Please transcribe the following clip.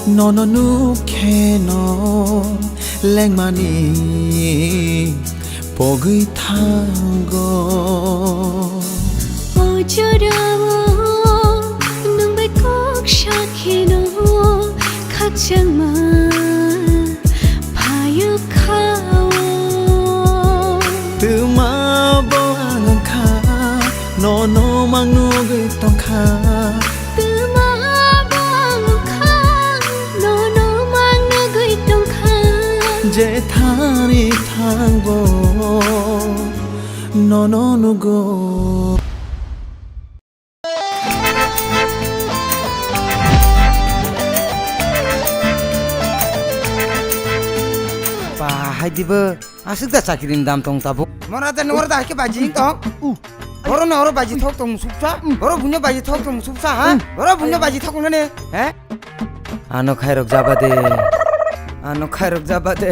nono nu keno lengmani pogui thango ojorawo nung bai kok shakhino khakchangma phayu khawo tuma bo angam kha nono mangnu gui tong kha tuma bang kha no mang na gui tong kha je thani thango nono nu go হাইদিবো আসুকদা চাকরির দাম তং তাবো মরাতে নরদা হাইকে বাজি তং বড় না ওর বাজি থক তং সুপসা বড় বুন্য বাজি থক তং সুপসা হ্যাঁ বড় বুন্য বাজি থক নে হ্যাঁ আনো খাইরক যাবা দে